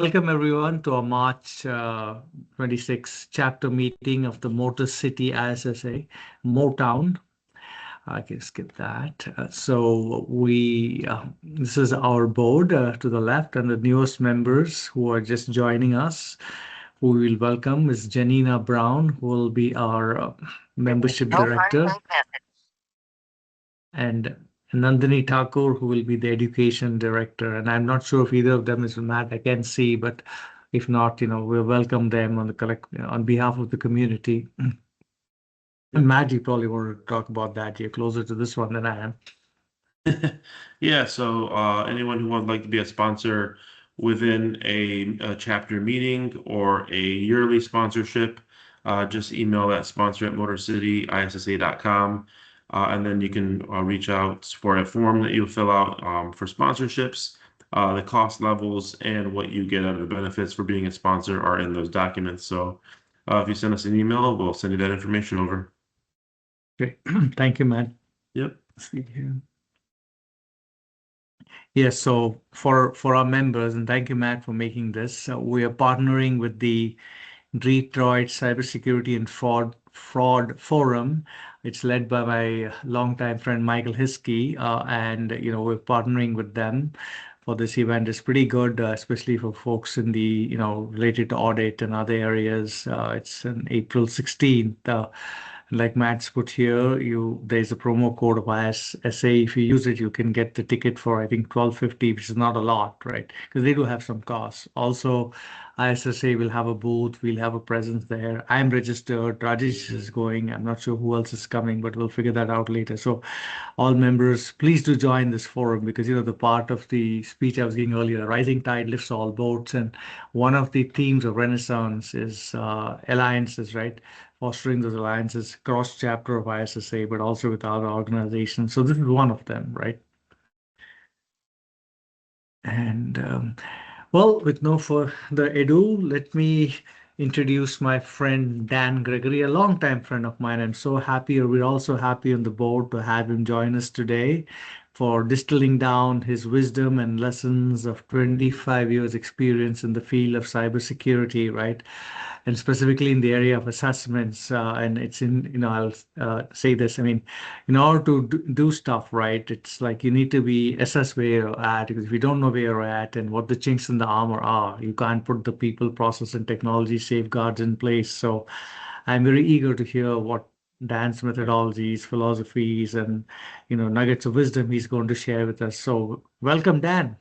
Welcome everyone to our March 26 chapter meeting of the Motor City ISSA, Motown. I can skip that. This is our board to the left, and the newest members who are just joining us, who we will welcome is Janina Brown, who will be our membership director, and Nandini Thakur, who will be the education director. And I'm not sure if either of them is Matt. I can see, but if not, we'll welcome them on behalf of the community. And Matt, you probably want to talk about that. You're closer to this one than I am. Yeah, so anyone who would like to be a sponsor within a chapter meeting or a yearly sponsorship, just email at sponsor@motorcityissa.com. And then you can reach out for a form that you'll fill out for sponsorships. The cost levels and what you get out of the benefits for being a sponsor are in those documents. So if you send us an email, we'll send you that information over. Great. Thank you, Matt. Yep. See here. Yes, so for our members, and thank you, Matt, for making this. We are partnering with the Detroit Cybersecurity and Fraud Forum. It's led by my longtime friend Michael Hiskey, and we're partnering with them for this event. It's pretty good, especially for folks in the related to audit and other areas. It's on April 16th. Like Matt's put here, there's a promo code of ISSA. If you use it, you can get the ticket for I think 1250, which is not a lot, right? Because they do have some costs. Also, ISSA will have a booth. We'll have a presence there. I'm registered. Rajesh is going. I'm not sure who else is coming, but we'll figure that out later. So all members, please do join this forum because the part of the speech I was giving earlier, rising tide lifts all boats, and one of the themes of Renaissance is alliances, right? Fostering those alliances cross chapter of ISSA, but also with other organizations. So this is one of them, right? And well, with no further ado, let me introduce my friend Dan Gregory, a longtime friend of mine. I'm so happy, or we're also happy on the board to have him join us today for distilling down his wisdom and lessons of 25 years experience in the field of cybersecurity, right? And specifically in the area of assessments. And it's I'll say this, I mean, in order to do stuff right, it's like you need to be assess where you're at, because if you don't know where you're at and what the chinks in the armor are, you can't put the people, process, and technology safeguards in place. So I'm very eager to hear what Dan's methodologies, philosophies, and nuggets of wisdom he's going to share with us. So welcome, Dan.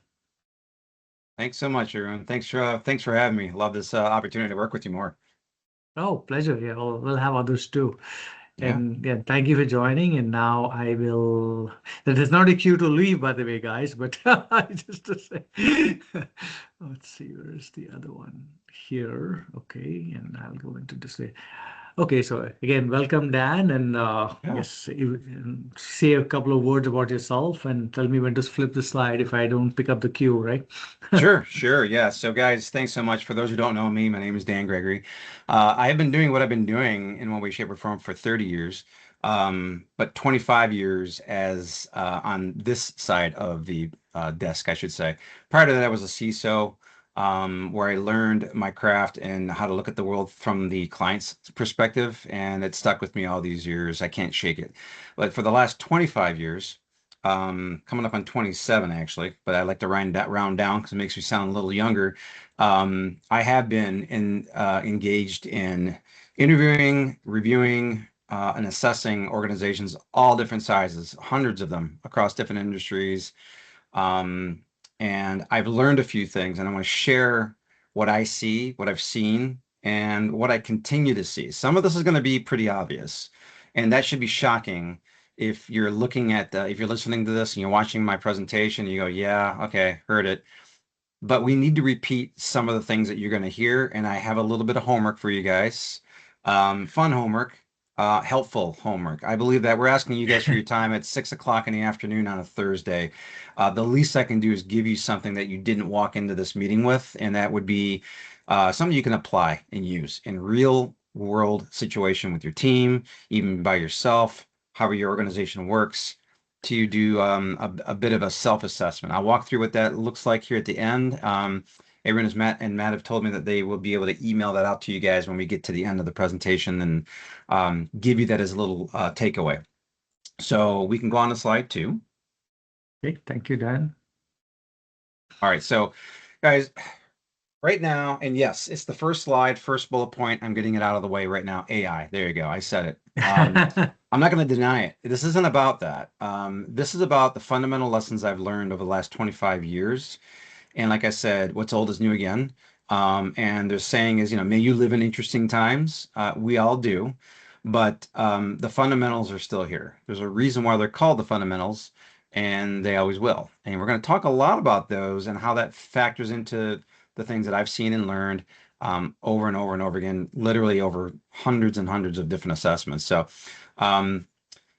Thanks so much, Arun. Thanks for having me. Love this opportunity to work with you more. Oh, pleasure. Yeah, we'll have others too. Yeah. And yeah, thank you for joining. And now I will. That is not a cue to leave, by the way, guys. But just to say, let's see, where is the other one? Here. Okay, and I'll go into display. Okay, so again, welcome, Dan, and Yeah. yes, say a couple of words about yourself and tell me when to flip the slide if I don't pick up the cue, right? Sure. Yeah. So, guys, thanks so much. For those who don't know me, my name is Dan Gregory. I have been doing what I've been doing in one way, shape, or form for 30 years, but 25 years as on this side of the desk, I should say. Prior to that, I was a CISO, where I learned my craft and how to look at the world from the client's perspective, and it stuck with me all these years. I can't shake it. But for the last 25 years, coming up on 27 actually, but I like to round down because it makes me sound a little younger. I have been engaged in interviewing, reviewing, and assessing organizations, all different sizes, hundreds of them across different industries. And I've learned a few things, and I want to share what I see, what I've seen, and what I continue to see. Some of this is going to be pretty obvious, and that should be shocking if you're looking at if you're listening to this and you're watching my presentation, you go, yeah, okay, heard it. But we need to repeat some of the things that you're going to hear, and I have a little bit of homework for you guys. Fun homework, helpful homework. I believe that we're asking you guys for your time at 6 o'clock in the afternoon on a Thursday. The least I can do is give you something that you didn't walk into this meeting with, and that would be something you can apply and use in real world situation with your team, even by yourself, however your organization works, to do a bit of a self-assessment. I'll walk through what that looks like here at the end. Aaron and Matt have told me that they will be able to email that out to you guys when we get to the end of the presentation and give you that as a little takeaway. So we can go on to slide 2. Okay, thank you, Dan. All right, so guys, right now, and yes, it's the first slide, first bullet point. I'm getting it out of the way right now. AI. There you go. I said it. I'm not going to deny it. This isn't about that. This is about the fundamental lessons I've learned over the last 25 years. And like I said, what's old is new again. And their saying is, may you live in interesting times. We all do. But the fundamentals are still here. There's a reason why they're called the fundamentals, and they always will. And we're going to talk a lot about those and how that factors into the things that I've seen and learned over and over and over again, literally over hundreds and hundreds of different assessments. So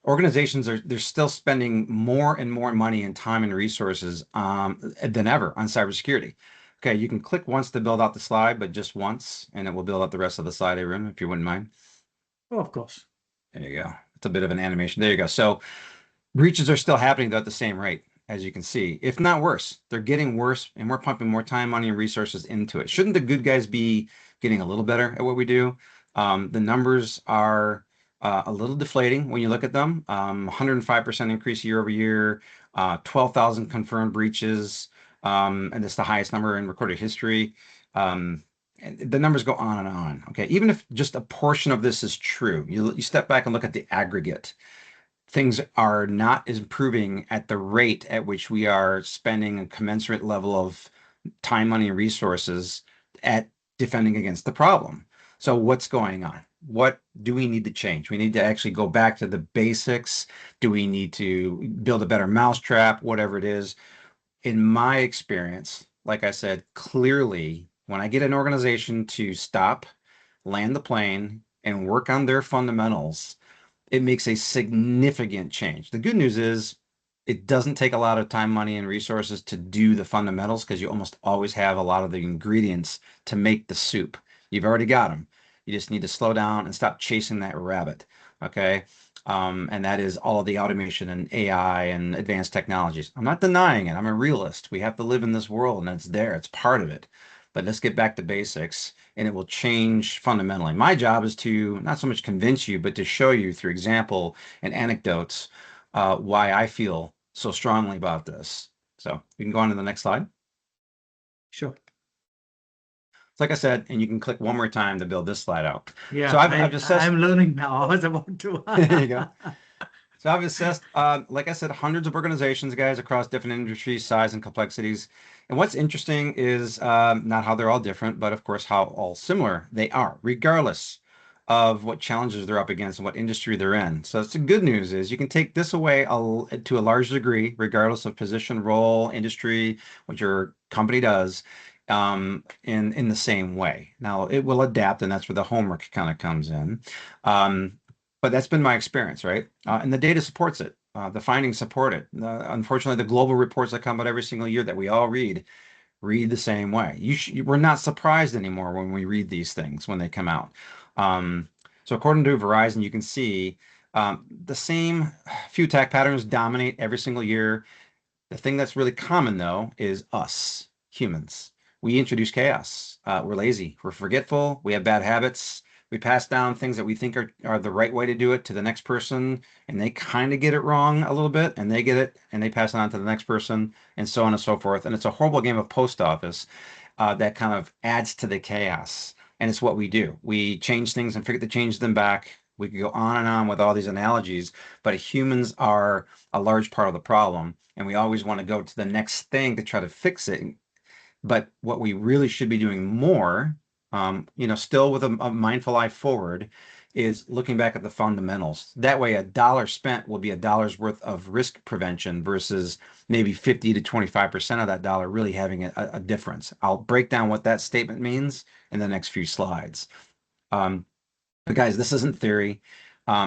organizations they're still spending more and more money and time and resources than ever on cybersecurity. Okay, you can click once to build out the slide, but just once, and it will build out the rest of the slide, Aaron, if you wouldn't mind. Oh, of course. There you go. It's a bit of an animation. There you go. So breaches are still happening though at the same rate, as you can see, if not worse. They're getting worse, and we're pumping more time, money, and resources into it. Shouldn't the good guys be getting a little better at what we do? The numbers are a little deflating when you look at them. 105% increase year over year, 12,000 confirmed breaches, and it's the highest number in recorded history. And the numbers go on and on. Okay, even if just a portion of this is true, you step back and look at the aggregate. Things are not improving at the rate at which we are spending a commensurate level of time, money, and resources at defending against the problem. So what's going on? What do we need to change? We need to actually go back to the basics. Do we need to build a better mousetrap? Whatever it is. In my experience, like I said, clearly, when I get an organization to stop, land the plane, and work on their fundamentals, it makes a significant change. The good news is it doesn't take a lot of time, money, and resources to do the fundamentals because you almost always have a lot of the ingredients to make the soup. You've already got them. You just need to slow down and stop chasing that rabbit. Okay. And that is all of the automation and AI and advanced technologies. I'm not denying it. I'm a realist. We have to live in this world, and it's there. It's part of it. But let's get back to basics, and it will change fundamentally. My job is to not so much convince you, but to show you through example and anecdotes why I feel so strongly about this. So we can go on to the next slide. Sure. Like I said, and you can click one more time to build this slide out. Yeah, So I've assessed. I'm learning now. I was about to. There you go. So I've assessed, like I said, hundreds of organizations, guys, across different industries, size, and complexities. And what's interesting is not how they're all different, but of course how all similar they are, regardless of what challenges they're up against and what industry they're in. So the good news is you can take this away to a large degree, regardless of position, role, industry, what your company does, in the same way. Now it will adapt, and that's where the homework kind of comes in. But that's been my experience, right? And the data supports it. The findings support it. Unfortunately, the global reports that come out every single year that we all read the same way. We're not surprised anymore when we read these things when they come out. So according to Verizon, you can see the same few attack patterns dominate every single year. The thing that's really common, though, is us, humans. We introduce chaos. We're lazy. We're forgetful. We have bad habits. We pass down things that we think are the right way to do it to the next person, and they kind of get it wrong a little bit, and they get it, and they pass it on to the next person, and so on and so forth. And it's a horrible game of post office that kind of adds to the chaos. And it's what we do. We change things and forget to change them back. We could go on and on with all these analogies, but humans are a large part of the problem, and we always want to go to the next thing to try to fix it. But what we really should be doing more, still with a mindful eye forward, is looking back at the fundamentals. That way, a dollar spent will be a dollar's worth of risk prevention versus maybe 50 to 25% of that dollar really having a difference. I'll break down what that statement means in the next few slides. But guys, this isn't theory.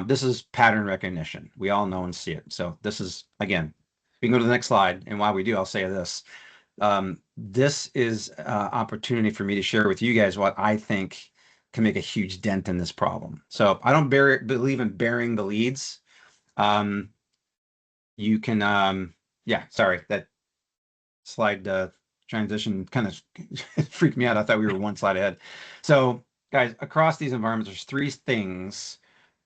This is pattern recognition. We all know and see it. So this is, again, we can go to the next slide. And while we do, I'll say this. This is an opportunity for me to share with you guys what I think can make a huge dent in this problem. So I don't believe in burying the leads. You can, yeah, sorry, that slide transition kind of freaked me out. I thought we were one slide ahead. So, guys, across these environments, there's three things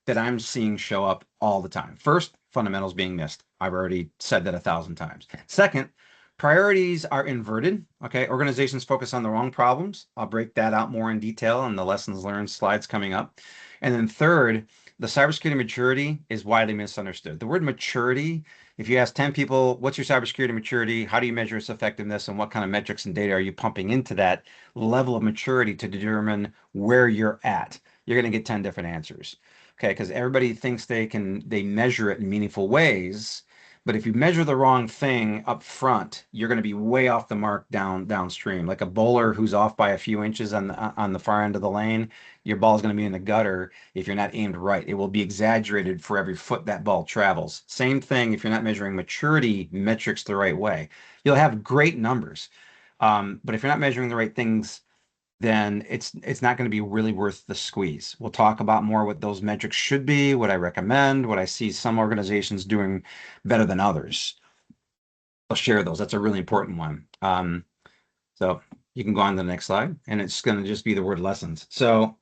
that I'm seeing show up all the time. First, fundamentals being missed. I've already said that 1,000 times. Second, priorities are inverted. Okay, organizations focus on the wrong problems. I'll break that out more in detail in the lessons learned slides coming up. And then third, the cybersecurity maturity is widely misunderstood. The word maturity, if you ask 10 people, what's your cybersecurity maturity? How do you measure its effectiveness? And what kind of metrics and data are you pumping into that level of maturity to determine where you're at? You're going to get 10 different answers. Okay, because everybody thinks they measure it in meaningful ways, but if you measure the wrong thing up front, you're going to be way off the mark downstream. Like a bowler who's off by a few inches on the far end of the lane, your ball is going to be in the gutter if you're not aimed right. It will be exaggerated for every foot that ball travels. Same thing if you're not measuring maturity metrics the right way. You'll have great numbers, but if you're not measuring the right things, then it's not going to be really worth the squeeze. We'll talk about more what those metrics should be, what I recommend, what I see some organizations doing better than others. I'll share those. That's a really important one. So you can go on to the next slide, and it's going to just be the word lessons. So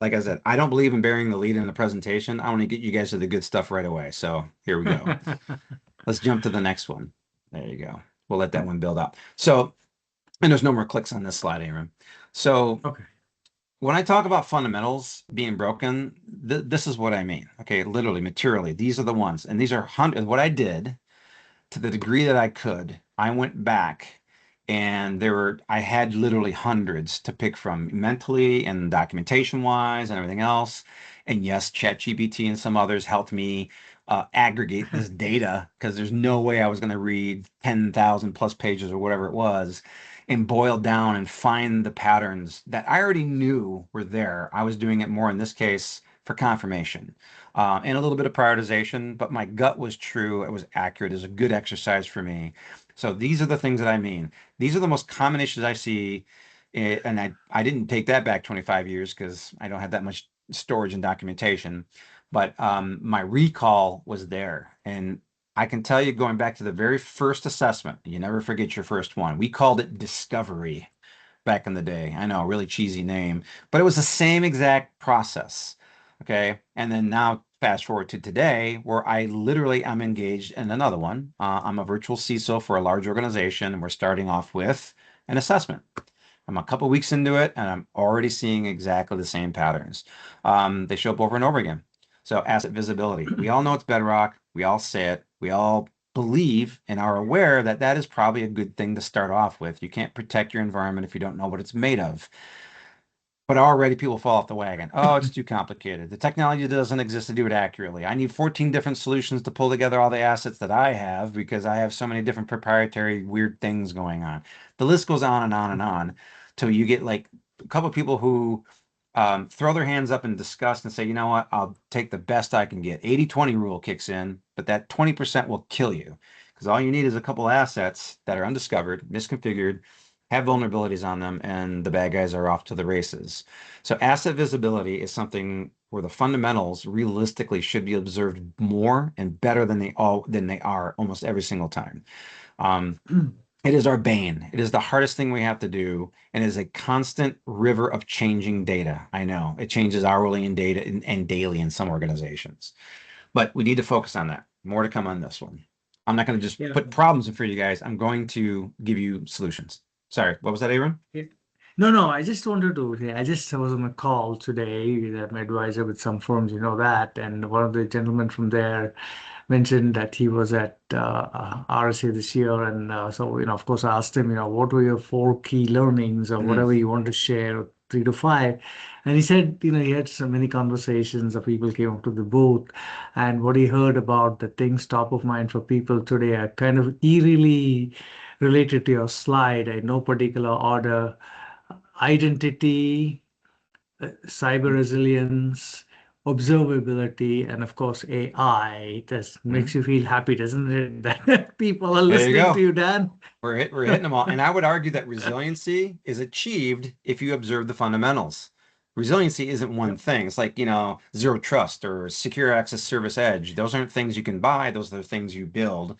like I said, I don't believe in burying the lead in the presentation. I want to get you guys to the good stuff right away. So here we go. Let's jump to the next one. There you go. We'll let that one build up. So, and there's no more clicks on this slide, Aaron. So Okay. when I talk about fundamentals being broken, this is what I mean. Okay, literally, materially, these are the ones, and these are hundreds. What I did to the degree that I could, I went back and I had literally hundreds to pick from mentally and documentation wise and everything else. And yes, ChatGPT and some others helped me aggregate this data because there's no way I was going to read 10,000 plus pages or whatever it was and boil down and find the patterns that I already knew were there. I was doing it more in this case for confirmation and a little bit of prioritization, but my gut was true. It was accurate. It was a good exercise for me. So these are the things that I mean. These are the most common issues I see. And I didn't take that back 25 years because I don't have that much storage and documentation. But my recall was there. And I can tell you, going back to the very first assessment, you never forget your first one. We called it Discovery back in the day. I know, a really cheesy name, but it was the same exact process. Okay. And then now fast forward to today, where I literally am engaged in another one. I'm a virtual CISO for a large organization, and we're starting off with an assessment. I'm a couple weeks into it, and I'm already seeing exactly the same patterns. They show up over and over again. So asset visibility, we all know it's bedrock. We all say it. We all believe and are aware that that is probably a good thing to start off with. You can't protect your environment if you don't know what it's made of. But already people fall off the wagon. Oh, it's too complicated. The technology doesn't exist to do it accurately. I need 14 different solutions to pull together all the assets that I have because I have so many different proprietary weird things going on. The list goes on and on and on till you get like a couple of people who throw their hands up in disgust and say, you know what, I'll take the best I can get. 80-20 rule kicks in, but that 20% will kill you because all you need is a couple assets that are undiscovered, misconfigured, have vulnerabilities on them, and the bad guys are off to the races. So asset visibility is something where the fundamentals realistically should be observed more and better than they are almost every single time. It is our bane. It is the hardest thing we have to do, and it is a constant river of changing data. I know it changes hourly in data and daily in some organizations, but we need to focus on that. More to come on this one. I'm not going to just put problems in for you guys. I'm going to give you solutions. Sorry, what was that, Aaron? Yeah. No, I just wanted to, I just was on a call today with an advisor with some firms, you know that, and one of the gentlemen from there mentioned that he was at RSA this year, and so, of course, I asked him, what were your 4 key learnings or whatever you want to share, 3 to 5, and he said, he had so many conversations of people came up to the booth, and what he heard about the things top of mind for people today are kind of eerily related to your slide in no particular order: identity, cyber resilience, observability, and of course AI. It just makes you feel happy, doesn't it? That people are There you listening go. to you, Dan. We're hitting them all. And I would argue that resiliency is achieved if you observe the fundamentals. resiliency isn't one thing. It's like, zero trust or secure access service edge. Those aren't things you can buy. Those are the things you build.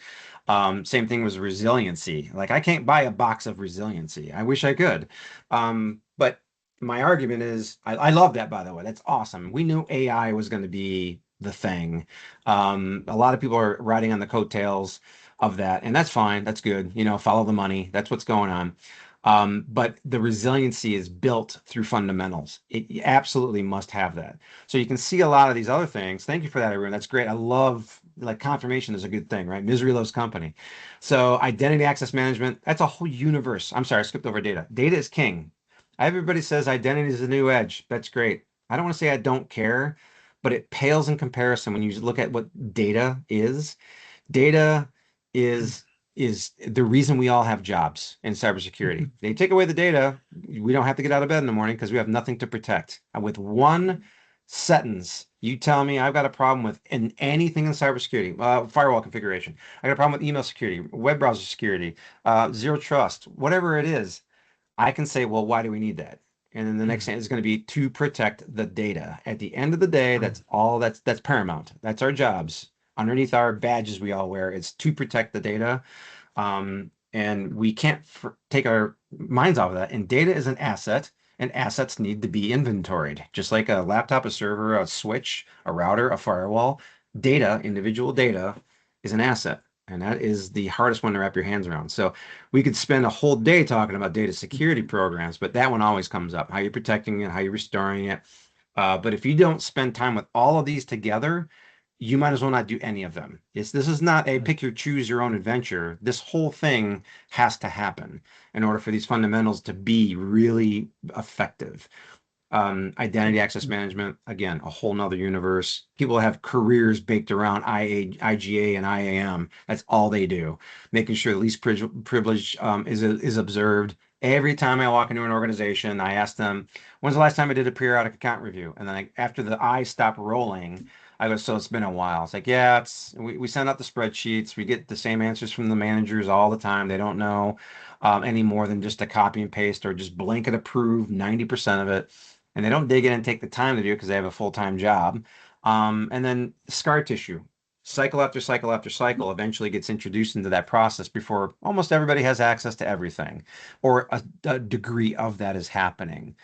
Same thing with resiliency. Like I can't buy a box of resiliency. I wish I could. But my argument is, I love that, by the way. That's awesome. We knew AI was going to be the thing. A lot of people are riding on the coattails of that, and that's fine. That's good. Follow the money. That's what's going on. But the resiliency is built through fundamentals. You absolutely must have that. So you can see a lot of these other things. Thank you for that, everyone. That's great. I love, like, confirmation is a good thing, right? Misery loves company. So identity access management, that's a whole universe. I'm sorry, I skipped over data. Data is king. Everybody says identity is the new edge. That's great. I don't want to say I don't care, but it pales in comparison when you look at what data is. Data is the reason we all have jobs in cybersecurity. They take away the data, we don't have to get out of bed in the morning because we have nothing to protect. And with one sentence, you tell me I've got a problem with anything in cybersecurity, firewall configuration. I got a problem with email security, web browser security, zero trust, whatever it is. I can say, well, why do we need that? And then the next thing is going to be to protect the data. At the end of the day, that's all that's paramount. That's our jobs. Underneath our badges we all wear, it's to protect the data. And we can't take our minds off of that. And data is an asset, and assets need to be inventoried. Just like a laptop, a server, a switch, a router, a firewall, data, individual data, is an asset. And that is the hardest one to wrap your hands around. So we could spend a whole day talking about data security programs, but that one always comes up, how you're protecting it, how you're restoring it. But if you don't spend time with all of these together, you might as well not do any of them. This is not a pick your choose your own adventure. This whole thing has to happen in order for these fundamentals to be really effective. Identity access management, again, a whole nother universe. People have careers baked around IGA and IAM. That's all they do, making sure the least privilege is observed. Every time I walk into an organization, I ask them, when's the last time I did a periodic account review? And then after the eyes stop rolling, I go, so it's been a while. It's like, yeah, we send out the spreadsheets. We get the same answers from the managers all the time. They don't know any more than just a copy and paste or just blanket approve 90% of it. And they don't dig in and take the time to do it because they have a full-time job. And then scar tissue, cycle after cycle after cycle, eventually gets introduced into that process before almost everybody has access to everything, or a degree of that is happening.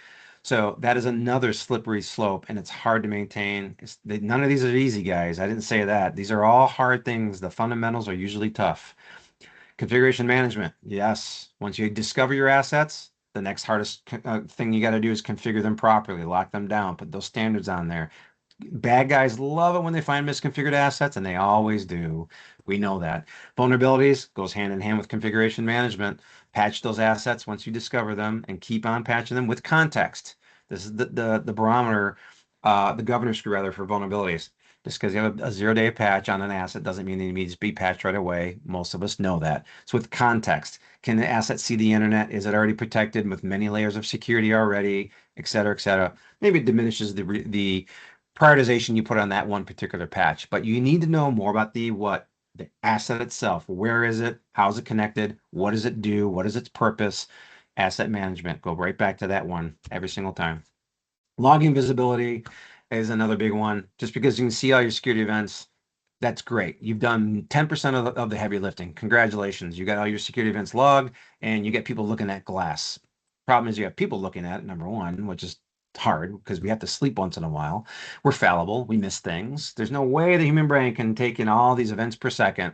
So that is another slippery slope, and it's hard to maintain. None of these are easy, guys. I didn't say that. These are all hard things. The fundamentals are usually tough. Configuration management, yes. Once you discover your assets, the next hardest thing you got to do is configure them properly, lock them down, put those standards on there. Bad guys love it when they find misconfigured assets, and they always do. We know that. Vulnerabilities goes hand in hand with configuration management. Patch those assets once you discover them, and keep on patching them with context. This is the barometer, the governor screw rather, for vulnerabilities. Just because you have a 0-day patch on an asset doesn't mean it needs to be patched right away. Most of us know that. So with context, can the asset see the internet? Is it already protected with many layers of security already, et cetera, et cetera? Maybe it diminishes the prioritization you put on that one particular patch, but you need to know more about the asset itself. Where is it? How is it connected? What does it do? What is its purpose? Asset management. Go right back to that one every single time. Logging visibility is another big one. Just because you can see all your security events, that's great. You've done 10% of the heavy lifting. Congratulations. You got all your security events logged, and you get people looking at glass. Problem is you have people looking at it, number one, which is hard because we have to sleep once in a while. We're fallible. We miss things. There's no way the human brain can take in all these events per second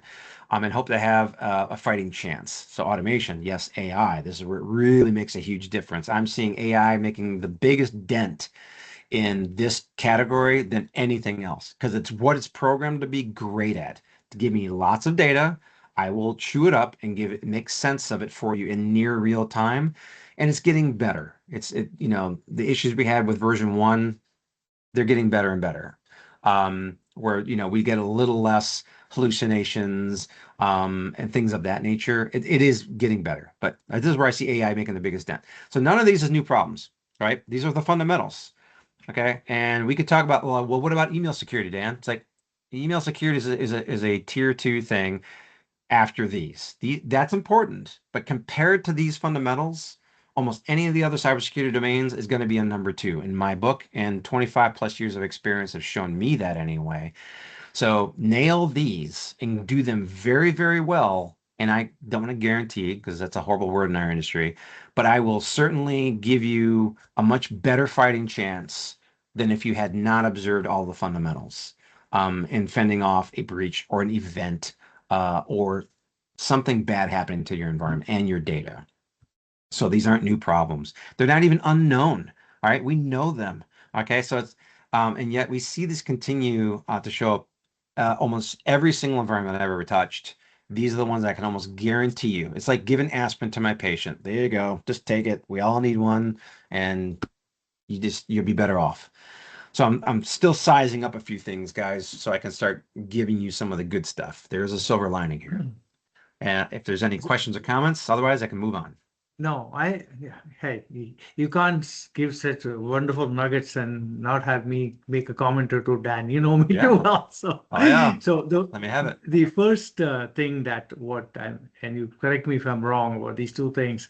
and hope to have a fighting chance. So automation, yes, AI. This is where it really makes a huge difference. I'm seeing AI making the biggest dent in this category than anything else because it's what it's programmed to be great at. To give me lots of data, I will chew it up and make sense of it for you in near real time, and it's getting better. The issues we had with version 1, they're getting better and better. Where we get a little less hallucinations and things of that nature. It is getting better, but this is where I see AI making the biggest dent. So none of these is new problems, right? These are the fundamentals. Okay, and we could talk about, well, what about email security, Dan? It's like email security is a tier 2 thing after these. That's important, but compared to these fundamentals, almost any of the other cybersecurity domains is going to be a number two in my book, and 25 plus years of experience have shown me that anyway. So nail these and do them very, very well. And I don't want to guarantee, because that's a horrible word in our industry, but I will certainly give you a much better fighting chance than if you had not observed all the fundamentals in fending off a breach or an event or something bad happening to your environment and your data. So these aren't new problems. They're not even unknown. All right, we know them. Okay, so it's and yet we see this continue to show up almost every single environment I've ever touched. These are the ones I can almost guarantee you. It's like giving aspirin to my patient. There you go. Just take it. We all need one, and you'll be better off. So I'm still sizing up a few things, guys, so I can start giving you some of the good stuff. There's a silver lining here. And if there's any questions or comments, otherwise I can move on. No, hey, you can't give such wonderful nuggets and not have me make a comment or two, Dan. You know me Yeah. too well. So, Oh yeah. so Let me have it. the first thing that and you correct me if I'm wrong about these two things.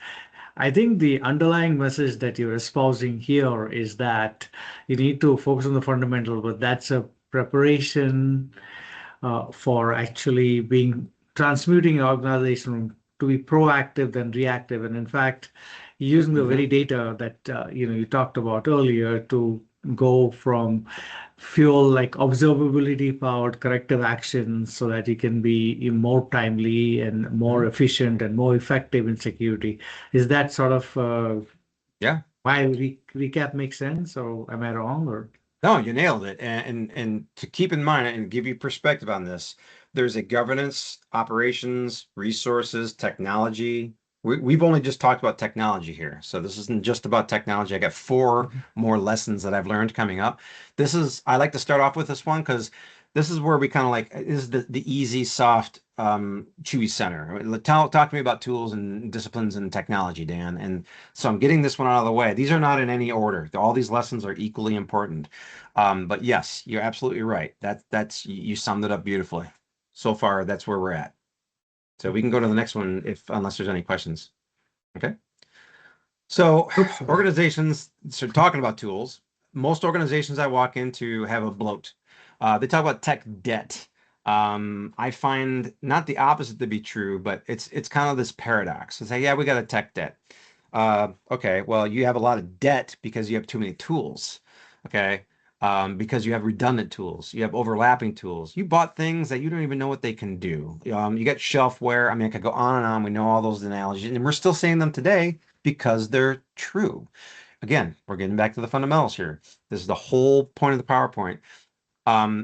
I think the underlying message that you're espousing here is that you need to focus on the fundamental, but that's a preparation for actually being transmuting your organization to be proactive than reactive. And in fact, using the very data that you talked about earlier to go from fuel like observability powered corrective actions so that you can be more timely and more efficient and more effective in security. Is that sort of Yeah. my recap make sense, or am I wrong? Or No, you nailed it. And to keep in mind and give you perspective on this, there's a governance, operations, resources, technology. We've only just talked about technology here. So this isn't just about technology. I got four more lessons that I've learned coming up. I like to start off with this one because this is where we kind of like, this is the easy, soft, chewy center. Talk to me about tools and disciplines and technology, Dan. And so I'm getting this one out of the way. These are not in any order. All these lessons are equally important. But yes, you're absolutely right. That's you summed it up beautifully. So far, that's where we're at. So we can go to the next one unless there's any questions. Okay. So organizations, so talking about tools, most organizations I walk into have a bloat. They talk about tech debt. I find not the opposite to be true, but it's kind of this paradox. It's like, yeah, we got a tech debt. Okay, well, you have a lot of debt because you have too many tools. Okay. Because you have redundant tools, you have overlapping tools. You bought things that you don't even know what they can do. You got shelfware. I mean, I could go on and on. We know all those analogies, and we're still saying them today because they're true. Again, we're getting back to the fundamentals here. This is the whole point of the PowerPoint.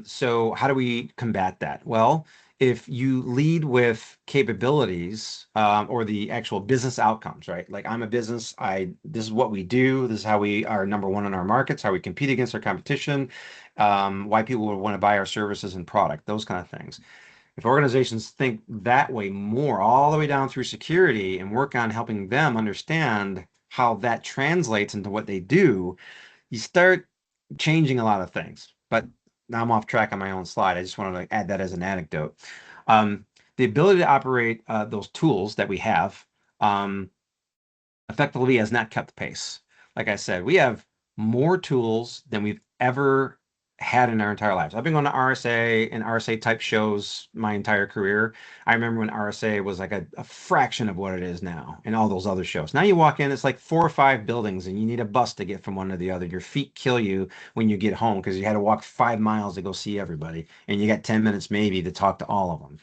So how do we combat that? Well, if you lead with capabilities or the actual business outcomes, right? Like I'm a business, this is what we do. This is how we are number one in our markets, how we compete against our competition, why people would want to buy our services and product, those kind of things. If organizations think that way more, all the way down through security and work on helping them understand how that translates into what they do, you start changing a lot of things. But now I'm off track on my own slide. I just wanted to add that as an anecdote. The ability to operate those tools that we have effectively has not kept pace. Like I said, we have more tools than we've ever had in our entire lives. I've been going to RSA and RSA type shows my entire career. I remember when RSA was like a fraction of what it is now and all those other shows. Now you walk in, it's like 4 or 5 buildings and you need a bus to get from one to the other. Your feet kill you when you get home because you had to walk 5 miles to go see everybody and you got 10 minutes maybe to talk to all of them.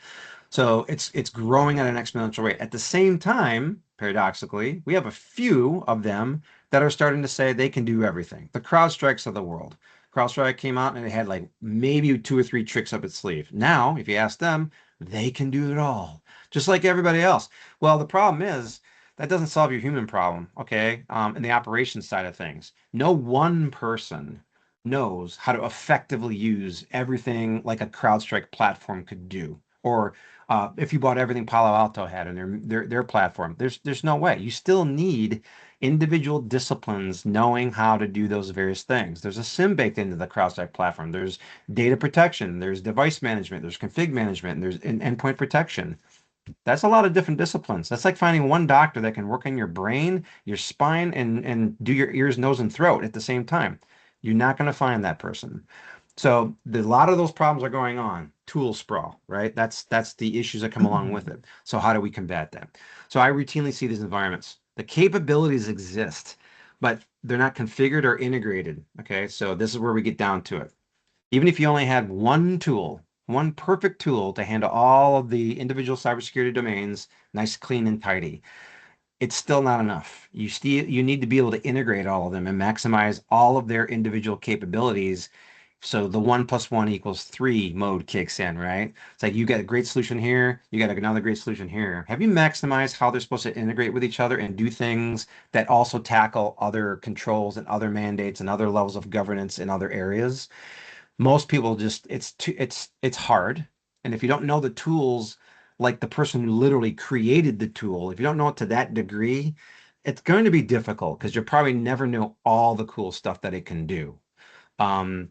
So it's growing at an exponential rate. At the same time, paradoxically, we have a few of them that are starting to say they can do everything. The CrowdStrikes of the world. CrowdStrike came out and it had like maybe 2 or 3 tricks up its sleeve. Now, if you ask them, they can do it all, just like everybody else. Well, the problem is that doesn't solve your human problem, okay? In the operations side of things, no one person knows how to effectively use everything like a CrowdStrike platform could do, or if you bought everything Palo Alto had in their platform, there's no way. You still need individual disciplines knowing how to do those various things. There's a SIM baked into the CrowdStrike platform. There's data protection. There's device management. There's config management. And there's endpoint protection. That's a lot of different disciplines. That's like finding one doctor that can work on your brain, your spine, and do your ears, nose, and throat at the same time. You're not going to find that person. So a lot of those problems are going on. Tool sprawl, right? That's the issues that come along with it. So how do we combat that? So I routinely see these environments. The capabilities exist, but they're not configured or integrated. Okay, so this is where we get down to it. Even if you only had one tool, one perfect tool to handle all of the individual cybersecurity domains, nice, clean, and tidy, it's still not enough. You need to be able to integrate all of them and maximize all of their individual capabilities. So the 1+1=3 mode kicks in, right? It's like you got a great solution here, you got another great solution here. Have you maximized how they're supposed to integrate with each other and do things that also tackle other controls and other mandates and other levels of governance in other areas? Most people just it's hard. And if you don't know the tools, like the person who literally created the tool, if you don't know it to that degree, it's going to be difficult because you'll probably never know all the cool stuff that it can do. Um,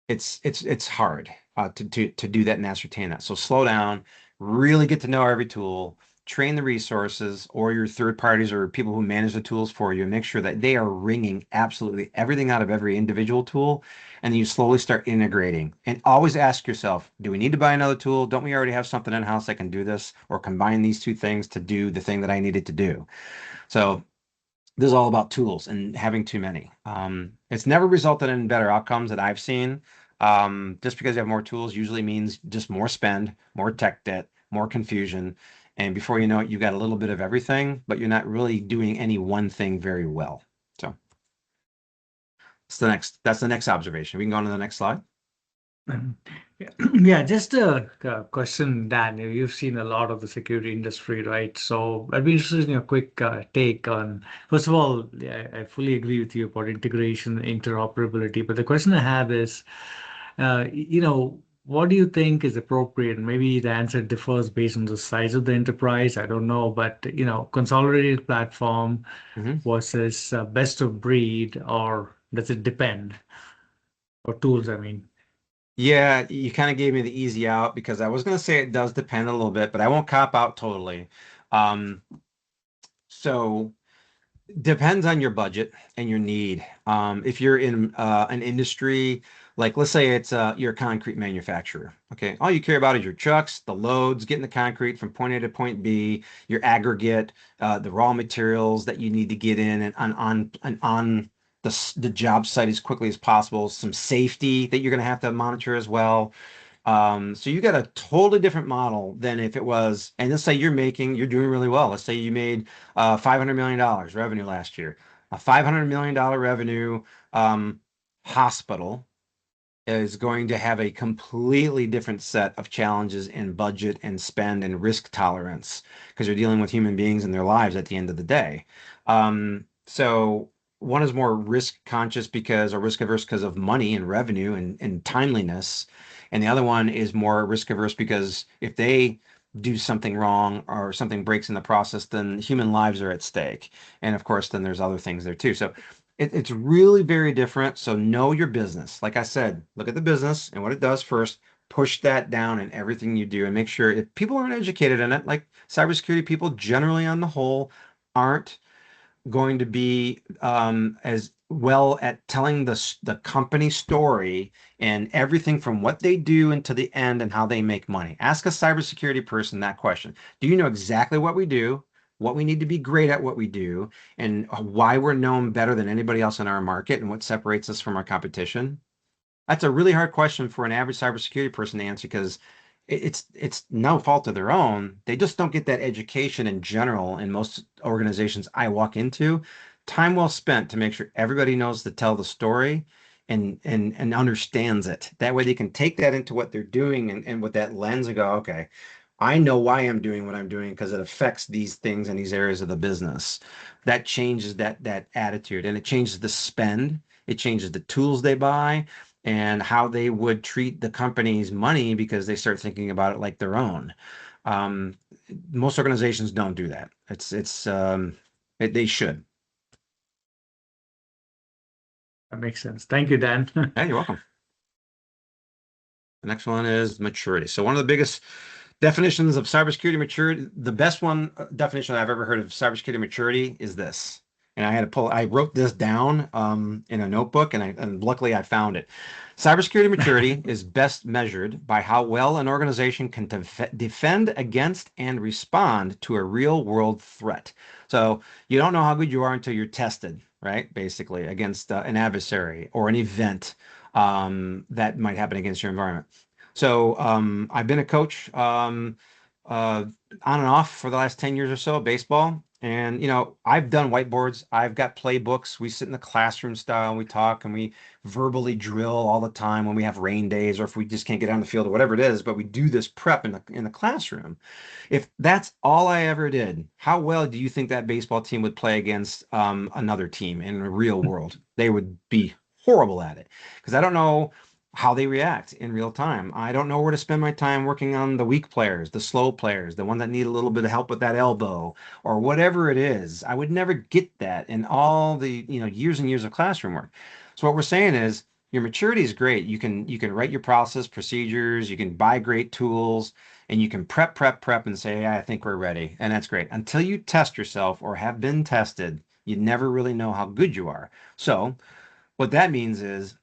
it's hard to do that and ascertain that. So slow down, really get to know every tool, train the resources or your third parties or people who manage the tools for you, and make sure that they are wringing absolutely everything out of every individual tool. And then you slowly start integrating. And always ask yourself, do we need to buy another tool? Don't we already have something in-house that can do this? Or combine these two things to do the thing that I needed to do? So this is all about tools and having too many. It's never resulted in better outcomes that I've seen. Just because you have more tools usually means just more spend, more tech debt, more confusion. And before you know it, you've got a little bit of everything, but you're not really doing any one thing very well. So that's the next observation. We can go on to the next slide. Yeah, yeah, just a question, Dan. You've seen a lot of the security industry, right? So I'd be interested in your quick take on, first of all, yeah, I fully agree with you about integration, interoperability. But the question I have is, what do you think is appropriate? Maybe the answer differs based on the size of the enterprise. I don't know, but consolidated platform Mhm. versus best of breed, or does it depend? Or tools, I mean. Yeah, you kind of gave me the easy out because I was going to say it does depend a little bit, but I won't cop out totally. Um, so Depends on your budget and your need. If you're in an industry, like let's say you're a concrete manufacturer, okay, all you care about is your trucks, the loads, getting the concrete from point A to point B, your aggregate, the raw materials that you need to get in and on the job site as quickly as possible, some safety that you're going to have to monitor as well. So you got a totally different model than if it was, and let's say you're doing really well. Let's say you made $500 million revenue last year. A $500 million revenue um, hospital is going to have a completely different set of challenges in budget and spend and risk tolerance because you're dealing with human beings and their lives at the end of the day. So one is more risk conscious because or risk averse because of money and revenue and timeliness. And the other one is more risk averse because if they do something wrong or something breaks in the process, then human lives are at stake. And of course, then there's other things there too. So it's really very different. So know your business. Like I said, look at the business and what it does first. Push that down in everything you do and make sure if people aren't educated in it, like cybersecurity people generally on the whole aren't going to be as well at telling the company story and everything from what they do into the end and how they make money. Ask a cybersecurity person that question. Do you know exactly what we do, what we need to be great at what we do, and why we're known better than anybody else in our market and what separates us from our competition? That's a really hard question for an average cybersecurity person to answer because it's no fault of their own. They just don't get that education in general in most organizations I walk into. Time well spent to make sure everybody knows to tell the story and understands it. That way they can take that into what they're doing and with that lens and go, okay, I know why I'm doing what I'm doing because it affects these things in these areas of the business. That changes that attitude and it changes the spend. It changes the tools they buy and how they would treat the company's money because they start thinking about it like their own. Um, Most organizations don't do that. They should. That makes sense. Thank you, Dan. Yeah, you're welcome. The next one is maturity. So one of the biggest Definitions of cybersecurity maturity. The best one definition I've ever heard of cybersecurity maturity is this. And I wrote this down in a notebook, and luckily I found it. Cybersecurity maturity is best measured by how well an organization can defend against and respond to a real world threat. So you don't know how good you are until you're tested, right? Basically, against an adversary or an event that might happen against your environment. So I've been a coach on and off for the last 10 years or so, baseball. And, I've done whiteboards. I've got playbooks. We sit in the classroom style and we talk and we verbally drill all the time when we have rain days or if we just can't get on the field or whatever it is. But we do this prep in the classroom. If that's all I ever did, how well do you think that baseball team would play against another team in the real world? They would be horrible at it because I don't know how they react in real time. I don't know where to spend my time working on the weak players, the slow players, the one that need a little bit of help with that elbow or whatever it is. I would never get that in all the, years and years of classroom work. So what we're saying is your maturity is great. You can write your process procedures, you can buy great tools, and you can prep and say, yeah, I think we're ready. And that's great. Until you test yourself or have been tested, you never really know how good you are. So what that means is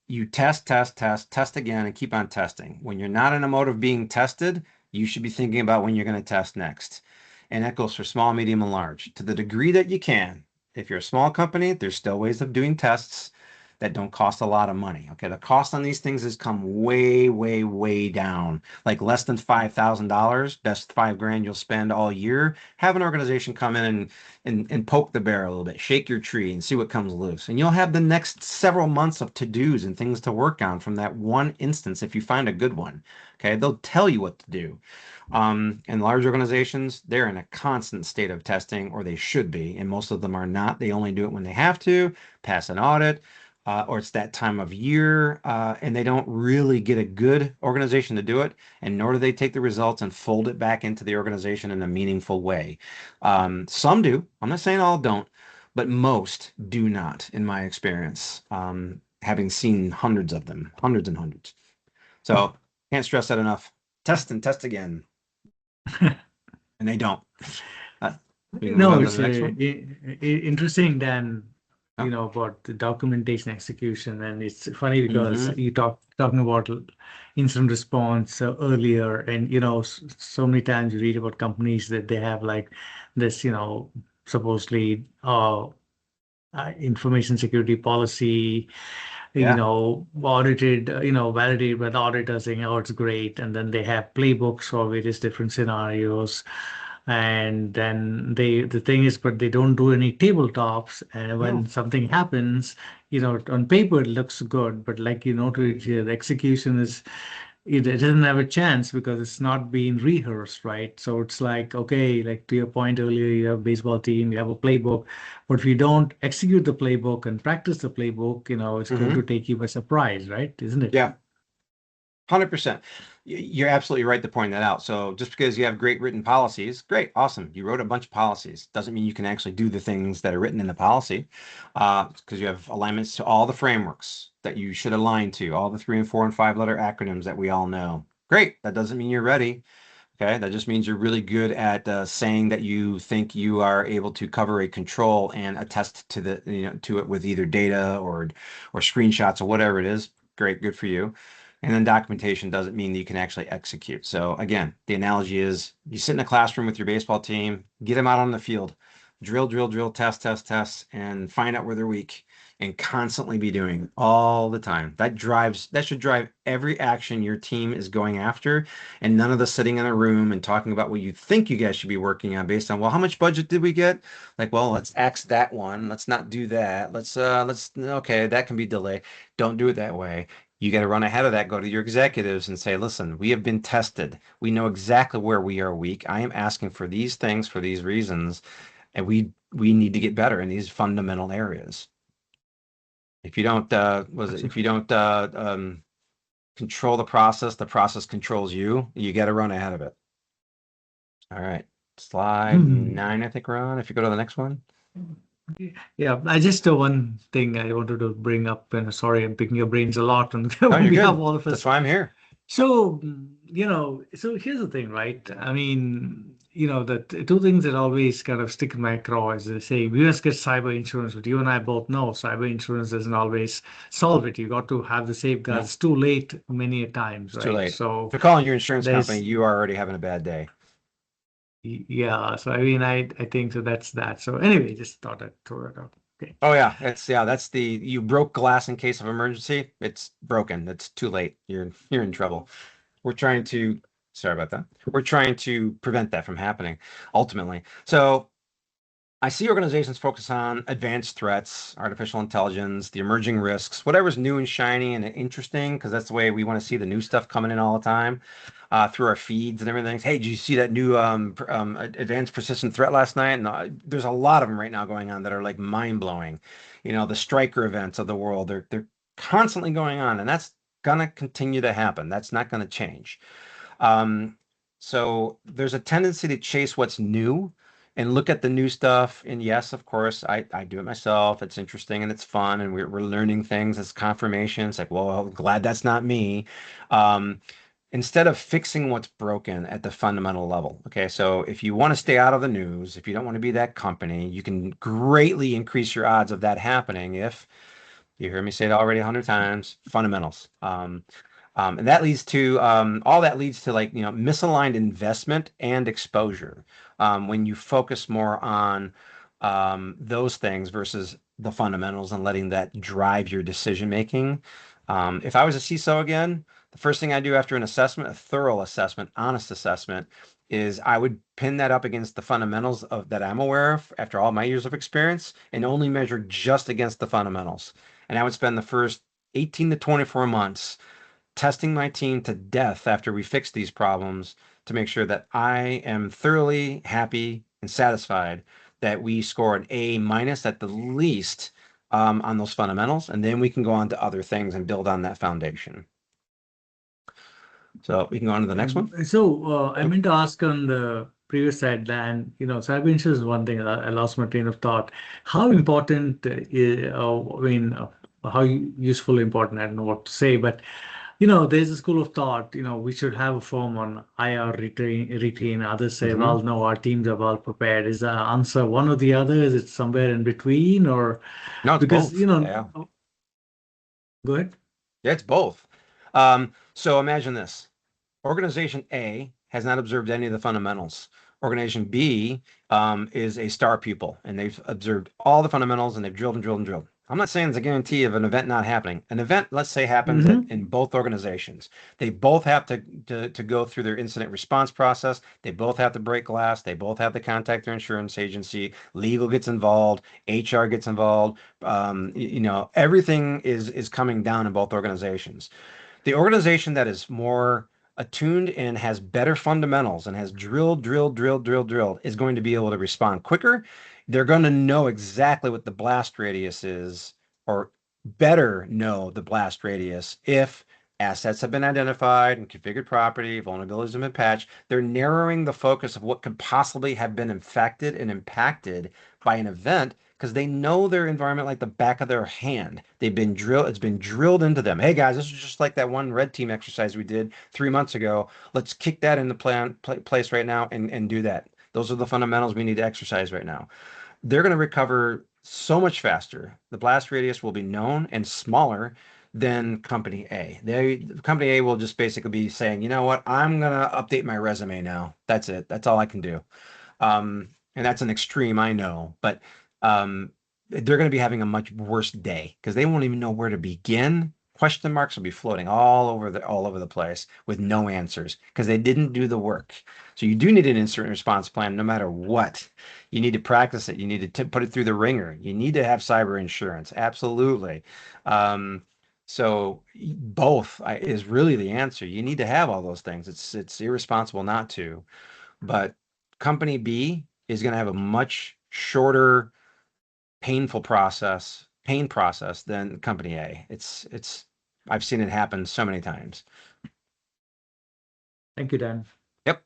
you test again, and keep on testing. When you're not in a mode of being tested, you should be thinking about when you're going to test next. And that goes for small, medium, and large. To the degree that you can. If you're a small company, there's still ways of doing tests that don't cost a lot of money. Okay, the cost on these things has come way, way, way down. Like less than $5,000, best $5,000 you'll spend all year. Have an organization come in and poke the bear a little bit, shake your tree and see what comes loose. And you'll have the next several months of to-dos and things to work on from that one instance if you find a good one. Okay, they'll tell you what to do. And large organizations, they're in a constant state of testing, or they should be, and most of them are not. They only do it when they have to, pass an audit, or it's that time of year, and they don't really get a good organization to do it, and nor do they take the results and fold it back into the organization in a meaningful way. Some do. I'm not saying all don't, but most do not, in my experience, having seen hundreds of them, hundreds and hundreds. So can't stress that enough. Test and test again. And they don't. We can move No, on to it's the next one. interesting, Dan, Yeah. about the documentation execution. And it's funny because Mhm. you talking about incident response earlier, and so many times you read about companies that they have like this, supposedly information security policy, Yeah. audited, validated by the auditor saying, oh, it's great. And then they have playbooks for various different scenarios. And then the thing is, but they don't do any tabletops. And when No. something happens, on paper it looks good, but like you noted here, the execution is it doesn't have a chance because it's not being rehearsed, right? So it's like, okay, like to your point earlier, you have a baseball team, you have a playbook, but if you don't execute the playbook and practice the playbook, it's going to Mhm. take you by surprise, right? Isn't it? Yeah. 100%. You're absolutely right to point that out. So just because you have great written policies, great, awesome. You wrote a bunch of policies. Doesn't mean you can actually do the things that are written in the policy, because you have alignments to all the frameworks that you should align to, all the 3 and 4 and 5 letter acronyms that we all know. Great. That doesn't mean you're ready. Okay, that just means you're really good at saying that you think you are able to cover a control and attest to to it with either data or screenshots or whatever it is. Great, good for you. And then documentation doesn't mean that you can actually execute. So again, the analogy is you sit in a classroom with your baseball team, get them out on the field, drill, test, and find out where they're weak and constantly be doing all the time. That should drive every action your team is going after, and none of the sitting in a room and talking about what you think you guys should be working on based on, well, how much budget did we get? Like, well, let's axe that one. Let's not do that. Okay, that can be delayed. Don't do it that way. You got to run ahead of that, go to your executives and say, listen, we have been tested. We know exactly where we are weak. I am asking for these things for these reasons, and we need to get better in these fundamental areas. If you don't, if you don't control the process controls you. You got to run ahead of it. All right. Slide Hmm. 9, I think we're on. If you go to the next one. Yeah, I just one thing I wanted to bring up, and sorry, I'm picking your brains a lot, and Oh, you're we have good. all of That's us why I'm here. So, so here's the thing, right? I mean, the two things that always kind of stick in my craw is they say we must get cyber insurance, but you and I both know cyber insurance doesn't always solve it. You got to have the No, safeguards. It's too late many a times, it's too right? late. So If you're calling your insurance company, there's, you are already having a bad day. yeah. So I mean, I think so. That's that. So anyway, just thought I'd throw that out. Okay. Oh yeah, that's the you broke glass in case of emergency. It's broken. It's too late. You're in trouble. We're trying to sorry about that. We're trying to prevent that from happening ultimately. So I see organizations focus on advanced threats, artificial intelligence, the emerging risks, whatever's new and shiny and interesting, because that's the way we want to see the new stuff coming in all the time through our feeds and everything. Hey, did you see that new advanced persistent threat last night? And there's a lot of them right now going on that are like mind blowing. You know, the striker events of the world, they're constantly going on, and that's gonna continue to happen. That's not gonna change. Um, so there's a tendency to chase what's new and look at the new stuff. And yes, of course, I do it myself. It's interesting and it's fun, and we're learning things. It's confirmation. It's like, well, I'm glad that's not me. Um, instead of fixing what's broken at the fundamental level. Okay, so if you want to stay out of the news, if you don't want to be that company, you can greatly increase your odds of that happening if you hear me say it already 100 times, fundamentals. And that leads to all that leads to like misaligned investment and exposure when you focus more on those things versus the fundamentals and letting that drive your decision making. If I was a CISO again, the first thing I do after an assessment, a thorough assessment, honest assessment, is I would pin that up against the fundamentals of that I'm aware of after all my years of experience and only measure just against the fundamentals. And I would spend the first 18 to 24 months testing my team to death after we fix these problems to make sure that I am thoroughly happy and satisfied that we score an A minus at the least on those fundamentals, and then we can go on to other things and build on that foundation. So we can go on to the next one. So I meant to ask on the previous side, and cyber insurance is one thing. I lost my train of thought. How important, I mean, how useful, important, I don't know what to say, but there's a school of thought, we should have a firm on IR retain. Others say, Hmm. well, no, our teams are well prepared. Is the answer one or the other? Is it somewhere in between? Or No, it's because, both. Yeah. go ahead. Yeah, it's both. So imagine this. Organization A has not observed any of the fundamentals. Organization B is a star pupil, and they've observed all the fundamentals, and they've drilled and drilled and drilled. I'm not saying it's a guarantee of an event not happening. An event, let's say, happens Hmm. in both organizations. They both have to go through their incident response process. They both have to break glass. They both have to contact their insurance agency. Legal gets involved. HR gets involved. Everything is coming down in both organizations. The organization that is more attuned and has better fundamentals and has drilled is going to be able to respond quicker. They're going to know exactly what the blast radius is, or better know the blast radius if assets have been identified and configured property, vulnerabilities have been patched. They're narrowing the focus of what could possibly have been infected and impacted by an event because they know their environment like the back of their hand. It's been drilled into them. Hey guys, this is just like that one red team exercise we did 3 months ago. Let's kick that into place right now and do that. Those are the fundamentals we need to exercise right now. They're going to recover so much faster. The blast radius will be known and smaller than company A. Company A will just basically be saying, you know what, I'm going to update my resume now. That's it. That's all I can do. And that's an extreme, I know, but um, they're going to be having a much worse day because they won't even know where to begin. Question marks will be floating all over the place with no answers because they didn't do the work. So you do need an incident response plan no matter what. You need to practice it. You need to put it through the ringer. You need to have cyber insurance. Absolutely. Um, so both is really the answer. You need to have all those things. It's irresponsible not to. But company B is going to have a much shorter pain process than company A. It's I've seen it happen so many times. Thank you, Dan. Yep.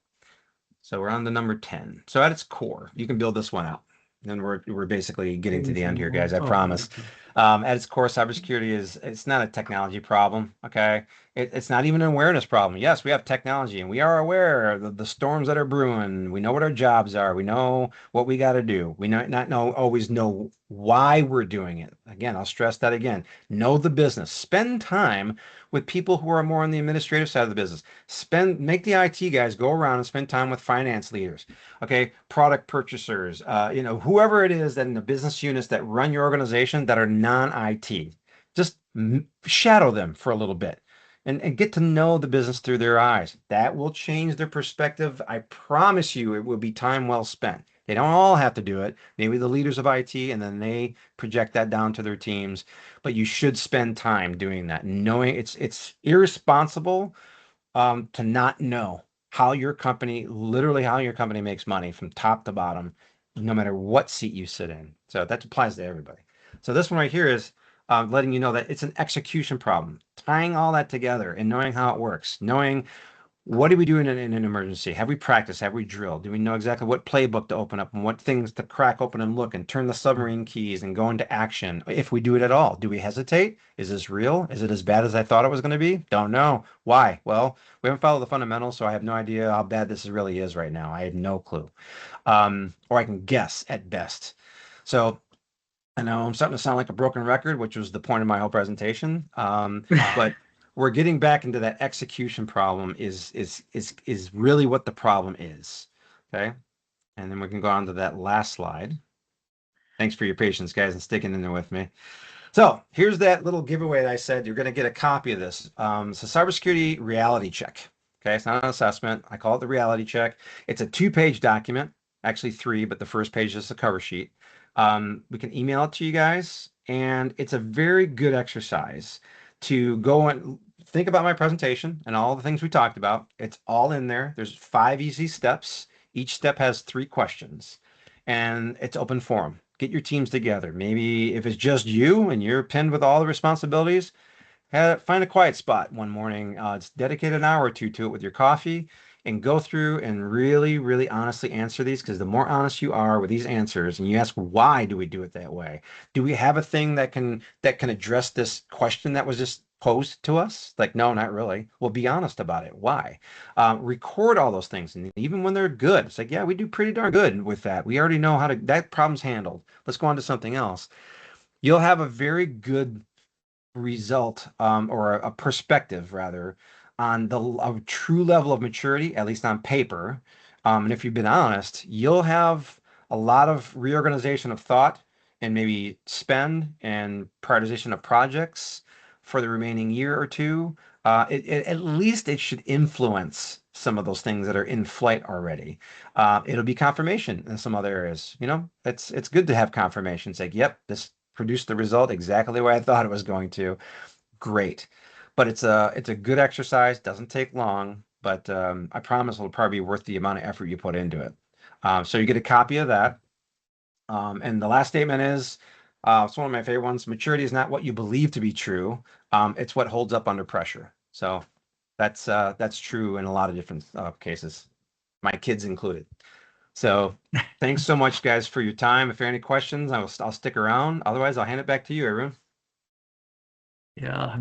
So we're on the number 10. So at its core, you can build this one out. Then we're basically getting to the end here, guys. I Oh, promise. okay. At its core, cybersecurity it's not a technology problem. Okay, It's not even an awareness problem. Yes, we have technology and we are aware of the storms that are brewing. We know what our jobs are. We know what we got to do. We not know always know why we're doing it. Again, I'll stress that again. Know the business. Spend time with people who are more on the administrative side of the business. Make the IT guys go around and spend time with finance leaders. Okay, product purchasers, whoever it is that in the business units that run your organization that are non-IT. Just shadow them for a little bit and get to know the business through their eyes. That will change their perspective. I promise you it will be time well spent. They don't all have to do it. Maybe the leaders of IT and then they project that down to their teams. But you should spend time doing that, knowing it's irresponsible to not know literally how your company makes money from top to bottom, no matter what seat you sit in. So that applies to everybody. So this one right here is letting you know that it's an execution problem, tying all that together and knowing how it works, knowing what do we do in an emergency? Have we practiced? Have we drilled? Do we know exactly what playbook to open up and what things to crack open and look and turn the submarine keys and go into action? If we do it at all, do we hesitate? Is this real? Is it as bad as I thought it was going to be? Don't know. Why? Well, we haven't followed the fundamentals, so I have no idea how bad this really is right now. I have no clue. Or I can guess at best. So I know I'm starting to sound like a broken record, which was the point of my whole presentation. But we're getting back into that execution problem is really what the problem is. Okay. And then we can go on to that last slide. Thanks for your patience, guys, and sticking in there with me. So here's that little giveaway that I said you're going to get a copy of this. It's a cybersecurity reality check. Okay, it's not an assessment. I call it the reality check. It's a 2-page document, actually 3, but the first page is the cover sheet. We can email it to you guys, and it's a very good exercise to go and think about my presentation and all the things we talked about. It's all in there. There's 5 easy steps. Each step has 3 questions, and it's open forum. Get your teams together. Maybe if it's just you and you're pinned with all the responsibilities, find a quiet spot one morning. It's dedicate an hour or two to it with your coffee and go through and really, really honestly answer these, because the more honest you are with these answers and you ask, why do we do it that way? Do we have a thing that can address this question that was just posed to us? Like, no, not really. Well, be honest about it. Why? Record all those things. And even when they're good, it's like, yeah, we do pretty darn good with that. We already know that problem's handled. Let's go on to something else. You'll have a very good result, or a perspective rather, on a true level of maturity, at least on paper. And if you've been honest, you'll have a lot of reorganization of thought and maybe spend and prioritization of projects for the remaining year or two. At least it should influence some of those things that are in flight already. It'll be confirmation in some other areas. It's good to have confirmation. It's like, yep, this produced the result exactly the way I thought it was going to. Great. But it's a good exercise, doesn't take long, but I promise it'll probably be worth the amount of effort you put into it. So you get a copy of that. And the last statement is, it's one of my favorite ones. Maturity is not what you believe to be true. It's what holds up under pressure. So that's true in a lot of different cases, my kids included. So thanks so much, guys, for your time. If there are any questions, I'll stick around. Otherwise, I'll hand it back to you, everyone. Yeah.